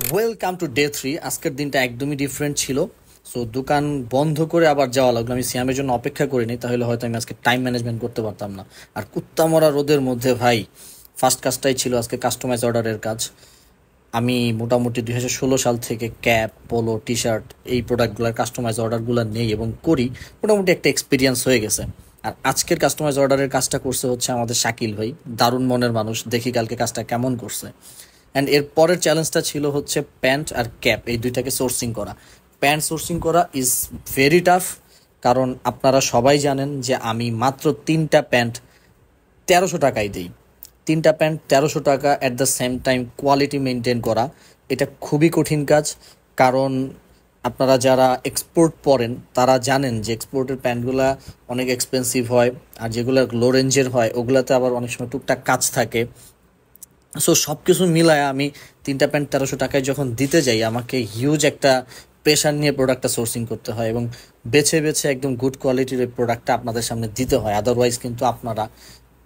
Welcome to day 3। আজকের দিনটা একদমই ডিফারেন্ট ছিল। সো দোকান বন্ধ করে আবার যাওয়া লাগলো। আমি সিয়ামের জন্য অপেক্ষা করিনি, তাহলে হয়তো আমি আজকে টাইম ম্যানেজমেন্ট করতে পারতাম না। আর কুত্তামরা রোদের মধ্যে ভাই ফার্স্ট কাজটাই ছিল আজকে কাস্টমাইজ অর্ডারের কাজ। আমি মোটামুটি 2016 সাল থেকে ক্যাপ, পোলো, টি শার্ট এই প্রোডাক্টগুলোর কাস্টমাইজ অর্ডারগুলো নেই এবং করি। মোটামুটি একটা এক্সপিরিয়েন্স হয়ে গেছে। আর আজকের কাস্টমাইজ অর্ডারের কাজটা করছে হচ্ছে আমাদের শাকিল ভাই, দারুণ মনের মানুষ। দেখি কালকে কাজটা কেমন করছে। অ্যান্ড এর পরের চ্যালেঞ্জটা ছিল হচ্ছে প্যান্ট আর ক্যাপ এই দুইটাকে সোর্সিং করা। প্যান্ট সোর্সিং করা ইজ ভেরি টাফ, কারণ আপনারা সবাই জানেন যে আমি মাত্র 3টা প্যান্ট 1300 টাকায় দিই। 3টা প্যান্ট 1300 টাকা, at the same time quality maintain করা, এটা খুবই কঠিন কাজ। কারণ আপনারা যারা এক্সপোর্ট পড়েন তারা জানেন যে এক্সপোর্টের প্যান্টগুলা অনেক এক্সপেন্সিভ হয়, আর যেগুলো লো রেঞ্জের হয় ওগুলাতে আবার অনেক সময় টুকটাক কাজ থাকে। সো সব কিছু মিলায় আমি 3টা প্যান্ট 1300 টাকায় যখন দিতে যাই, আমাকে হিউজ একটা প্রেশার নিয়ে প্রোডাক্টটা সোর্সিং করতে হয় এবং বেছে বেছে একদম গুড কোয়ালিটির এই প্রোডাক্টটা আপনাদের সামনে দিতে হয়। আদারওয়াইজ কিন্তু আপনারা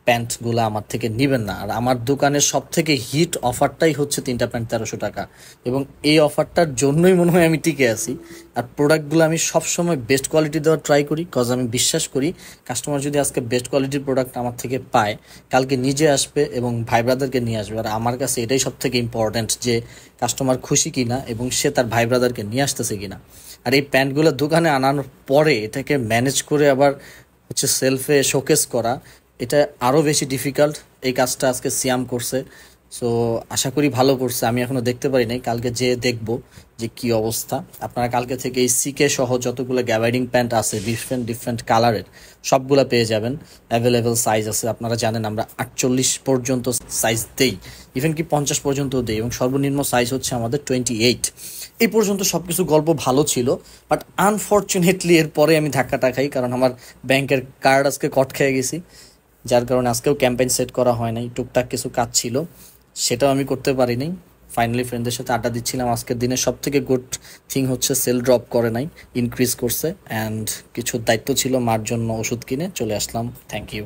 প্যান্টগুলো আমার থেকে নেবেন না। আর আমার দোকানের সব থেকে হিট অফারটাই হচ্ছে 3টা প্যান্ট 1300 টাকা, এবং এই অফারটার জন্যই মনে হয় আমি টিকে আছি। আর প্রোডাক্টগুলো আমি সবসময় বেস্ট কোয়ালিটি দেওয়ার ট্রাই করি, কজ আমি বিশ্বাস করি কাস্টমার যদি আজকে বেস্ট কোয়ালিটির প্রোডাক্ট আমার থেকে পায়, কালকে নিজে আসবে এবং ভাই ব্রাদারকে নিয়ে আসবে। আর আমার কাছে এটাই সব থেকে ইম্পর্ট্যান্ট যে কাস্টমার খুশি কিনা এবং সে তার ভাই ব্রাদারকে নিয়ে আসতেছে কিনা। আর এই প্যান্টগুলো দোকানে আনানোর পরে এটাকে ম্যানেজ করে আবার হচ্ছে সেলফে শোকেস করা, এটা আরও বেশি ডিফিকাল্ট। এই কাজটা আজকে সিয়াম করছে। সো আশা করি ভালো করছে। আমি এখনও দেখতে পারি নাই, কালকে যেয়ে দেখবো যে কি অবস্থা। আপনারা কালকে থেকে এই সিকে সহ যতগুলো গ্যাবার্ডিং প্যান্ট আছে ডিফারেন্ট ডিফারেন্ট কালারের সবগুলো পেয়ে যাবেন। অ্যাভেলেবেল সাইজ আছে, আপনারা জানেন আমরা 48 পর্যন্ত সাইজ দেই, ইভেন কি 50 পর্যন্ত দেই, এবং সর্বনিম্ন সাইজ হচ্ছে আমাদের 28। এই পর্যন্ত সব কিছু গল্প ভালো ছিল, বাট আনফর্চুনেটলি এরপরে আমি ধাক্কাটা খাই, কারণ আমার ব্যাংকের কার্ড আজকে কট খেয়ে গেছি। যার কারণে আজকেও ক্যাম্পেইন সেট করা হয় নাই, টুকটাক কিছু কাজ ছিল সেটাও আমি করতে পারি নাই। ফাইনালি ফ্রেন্ডদের সাথে আড্ডা দিচ্ছিলাম। আজকের দিনে সব থেকে গুড থিং হচ্ছে সেল ড্রপ করে নাই, ইনক্রিজ করছে। অ্যান্ড কিছু দায়িত্ব ছিল, মার জন্য ওষুধ কিনে চলে আসলাম। Thank you.